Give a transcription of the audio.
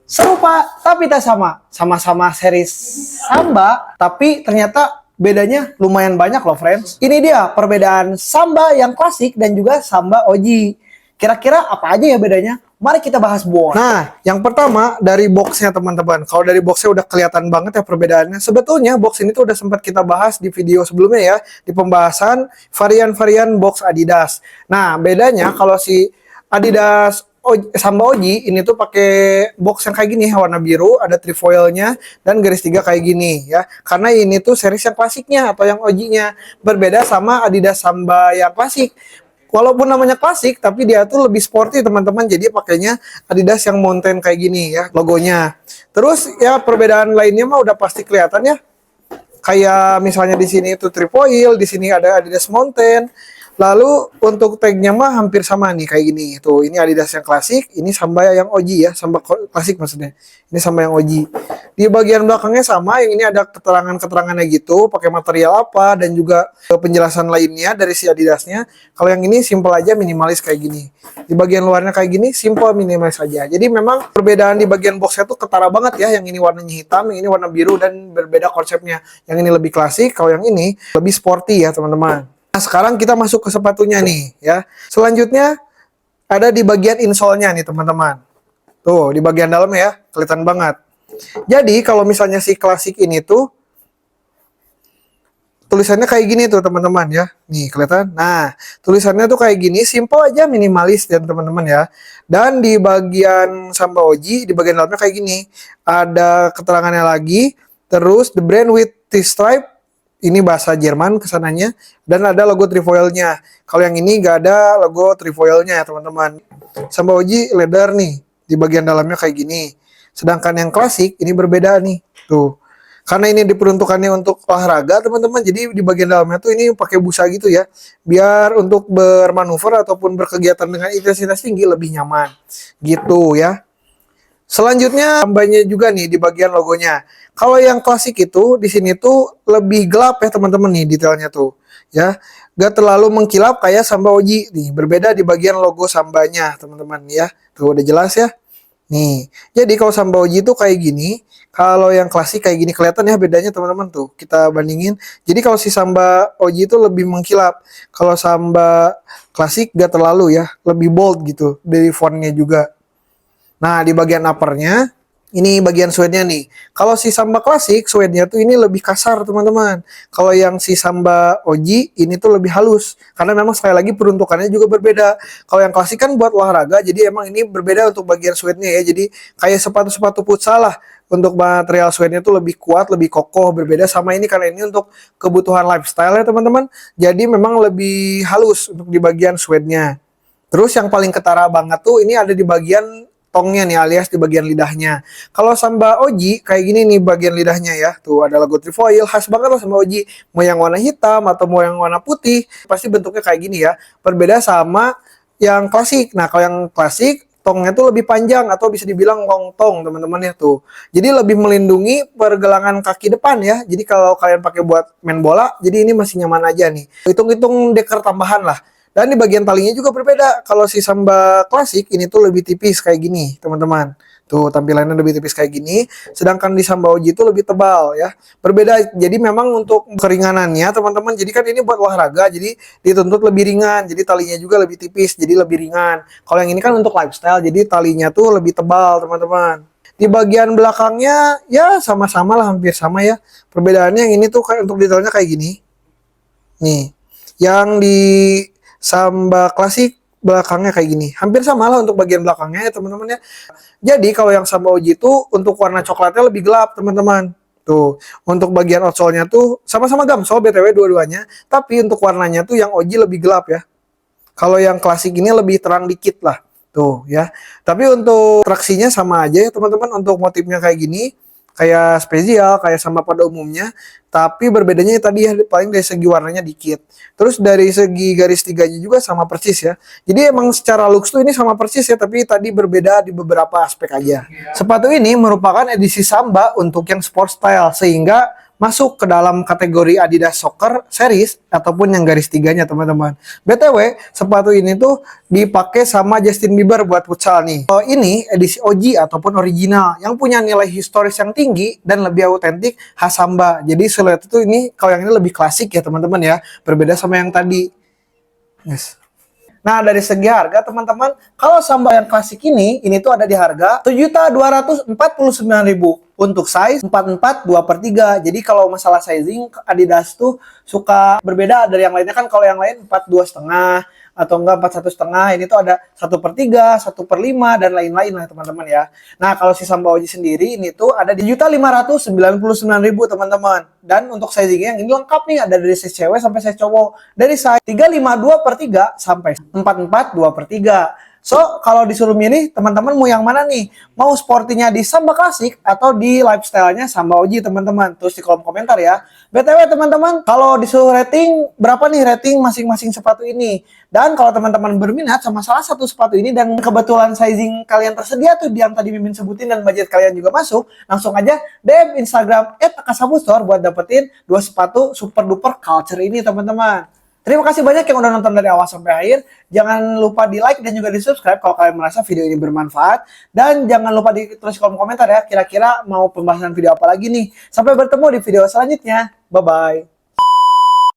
Serupa tapi tak sama. Sama-sama series Samba, tapi ternyata bedanya lumayan banyak loh friends. Ini dia perbedaan Samba yang klasik dan juga Samba OG. Kira-kira apa aja ya bedanya? Mari kita bahas boy. Nah, yang pertama dari boxnya teman-teman. Kalau dari boxnya udah kelihatan banget ya perbedaannya. Sebetulnya box ini tuh udah sempat kita bahas di video sebelumnya ya. Di pembahasan varian-varian box Adidas. Nah, bedanya kalau si Adidas Samba OG ini tuh pakai box yang kayak gini warna biru, ada trefoilnya dan garis 3 kayak gini ya. Karena ini tuh series yang klasiknya atau yang OG-nya. Berbeda sama Adidas Samba yang klasik. Walaupun namanya klasik, tapi dia tuh lebih sporty teman-teman. Jadi pakainya Adidas yang mountain kayak gini ya logonya. Terus ya perbedaan lainnya mah udah pasti kelihatan ya. Kayak misalnya di sini itu trefoil, di sini ada Adidas Mountain. Lalu untuk tagnya mah hampir sama nih kayak gini. Tuh, ini Adidas yang klasik, ini Samba yang OG ya, Samba klasik maksudnya. Ini Samba yang OG. Di bagian belakangnya sama, yang ini ada keterangan-keterangannya gitu, pakai material apa dan juga penjelasan lainnya dari si Adidasnya. Kalau yang ini simple aja, minimalis kayak gini. Di bagian luarnya kayak gini, simple minimalis aja. Jadi memang perbedaan di bagian boxnya tuh ketara banget ya. Yang ini warnanya hitam, yang ini warna biru dan berbeda konsepnya. Yang ini lebih klasik, kalau yang ini lebih sporty ya teman-teman. Nah, sekarang kita masuk ke sepatunya nih ya. Selanjutnya ada di bagian insole-nya nih teman-teman. Tuh, di bagian dalamnya ya, kelihatan banget. Jadi kalau misalnya si klasik ini tuh tulisannya kayak gini tuh teman-teman ya. Nih, kelihatan. Nah, tulisannya tuh kayak gini, simple aja, minimalis dan teman-teman ya. Dan di bagian Samba OG, di bagian dalamnya kayak gini. Ada keterangannya lagi, terus the brand with T-stripe. Ini bahasa Jerman kesananya. Dan ada logo trefoilnya. Kalau yang ini nggak ada logo trefoilnya ya teman-teman. Samba OG leather nih. Di bagian dalamnya kayak gini. Sedangkan yang klasik ini berbeda nih. Tuh. Karena ini diperuntukannya untuk olahraga teman-teman. Jadi di bagian dalamnya tuh ini pakai busa gitu ya. Biar untuk bermanuver ataupun berkegiatan dengan intensitas tinggi lebih nyaman. Gitu ya. Selanjutnya tambahnya juga nih di bagian logonya. Kalau yang klasik itu di sini tuh lebih gelap ya teman-teman nih detailnya tuh ya. Gak terlalu mengkilap kayak Samba OG nih. Berbeda di bagian logo Sambanya teman-teman ya. Tuh udah jelas ya. Nih. Jadi kalau Samba OG itu kayak gini. Kalau yang klasik kayak gini kelihatan ya bedanya teman-teman tuh. Kita bandingin. Jadi kalau si Samba OG itu lebih mengkilap. Kalau Samba klasik gak terlalu ya. Lebih bold gitu dari fontnya juga. Nah, di bagian uppernya, ini bagian suede-nya nih. Kalau si Samba klasik, suede-nya tuh ini lebih kasar, teman-teman. Kalau yang si Samba OG, ini tuh lebih halus. Karena memang sekali lagi peruntukannya juga berbeda. Kalau yang klasik kan buat olahraga, jadi emang ini berbeda untuk bagian suede-nya ya. Jadi kayak sepatu-sepatu futsal lah. Untuk material suede-nya tuh lebih kuat, lebih kokoh, berbeda sama ini. Karena ini untuk kebutuhan lifestyle ya, teman-teman. Jadi memang lebih halus untuk di bagian suede-nya. Terus yang paling ketara banget tuh, ini ada di bagian tongnya nih alias di bagian lidahnya. Kalau Samba OG kayak gini nih bagian lidahnya ya. Tuh ada logo trefoil khas banget lah Samba OG. Mau yang warna hitam atau mau yang warna putih pasti bentuknya kayak gini ya. Berbeda sama yang klasik. Nah, kalau yang klasik tongnya tuh lebih panjang atau bisa dibilang long tong teman-teman ya tuh. Jadi lebih melindungi pergelangan kaki depan ya. Jadi kalau kalian pakai buat main bola, jadi ini masih nyaman aja nih. Hitung-hitung deker tambahan lah. Dan di bagian talinya juga berbeda. Kalau si Samba klasik ini tuh lebih tipis kayak gini, teman-teman. Tuh tampilannya lebih tipis kayak gini. Sedangkan di Samba OG itu lebih tebal ya. Berbeda. Jadi memang untuk keringanannya, teman-teman. Jadi kan ini buat olahraga. Jadi dituntut lebih ringan. Jadi talinya juga lebih tipis. Jadi lebih ringan. Kalau yang ini kan untuk lifestyle. Jadi talinya tuh lebih tebal, teman-teman. Di bagian belakangnya ya sama-sama lah, hampir sama ya. Perbedaannya yang ini tuh untuk detailnya kayak gini. Nih. Yang di Samba klasik belakangnya kayak gini. Hampir sama lah untuk bagian belakangnya ya teman-teman ya. Jadi kalau yang Samba OG itu untuk warna coklatnya lebih gelap teman-teman. Tuh. Untuk bagian outsole-nya tuh sama-sama gamsol BTW dua-duanya. Tapi untuk warnanya tuh yang OG lebih gelap ya. Kalau yang klasik ini lebih terang dikit lah. Tuh ya. Tapi untuk traksinya sama aja ya teman-teman. Untuk motifnya kayak gini. Kayak spesial, kayak sama pada umumnya. Tapi berbedanya tadi ya paling dari segi warnanya dikit. Terus dari segi garis tiganya juga sama persis ya. Jadi emang secara looks tuh ini sama persis ya. Tapi tadi berbeda di beberapa aspek aja. Sepatu ini merupakan edisi Samba untuk yang sport style. Sehingga masuk ke dalam kategori Adidas Soccer Series ataupun yang garis tiganya teman-teman. BTW, sepatu ini tuh dipakai sama Justin Bieber buat futsal nih. Ini edisi OG ataupun original yang punya nilai historis yang tinggi dan lebih autentik khas Samba. Jadi siluet itu ini kalau yang ini lebih klasik ya teman-teman ya, berbeda sama yang tadi. Yes. Nah, dari segi harga teman-teman, kalau Samba yang klasik ini tuh ada di harga 7.249.000 untuk size 44 2/3. Jadi kalau masalah sizing Adidas tuh suka berbeda dari yang lainnya kan, kalau yang lain 42,5 atau enggak 41,5, ini tuh ada 1/3, 1/5 dan lain-lain lah teman-teman ya. Nah, kalau si Samba OG sendiri ini tuh ada di 1.599.000 teman-teman. Dan untuk sizingnya yang ini lengkap nih, ada dari size cewek sampai size cowok. Dari size 352/3 sampai 44 2/3. So, kalau disuruh milih, teman-teman mau yang mana nih? Mau sportinya di Samba Klasik atau di lifestyle-nya Samba OG, teman-teman? Terus di kolom komentar ya. BTW, teman-teman, kalau disuruh rating, berapa nih rating masing-masing sepatu ini? Dan kalau teman-teman berminat sama salah satu sepatu ini dan kebetulan sizing kalian tersedia tuh yang tadi Mimin sebutin dan budget kalian juga masuk, langsung aja DM Instagram @akasabustore buat dapetin 2 sepatu super duper culture ini, teman-teman. Terima kasih banyak yang udah nonton dari awal sampai akhir. Jangan lupa di like dan juga di subscribe kalau kalian merasa video ini bermanfaat. Dan jangan lupa ditulis kolom komentar ya, kira-kira mau pembahasan video apa lagi nih. Sampai bertemu di video selanjutnya. Bye-bye.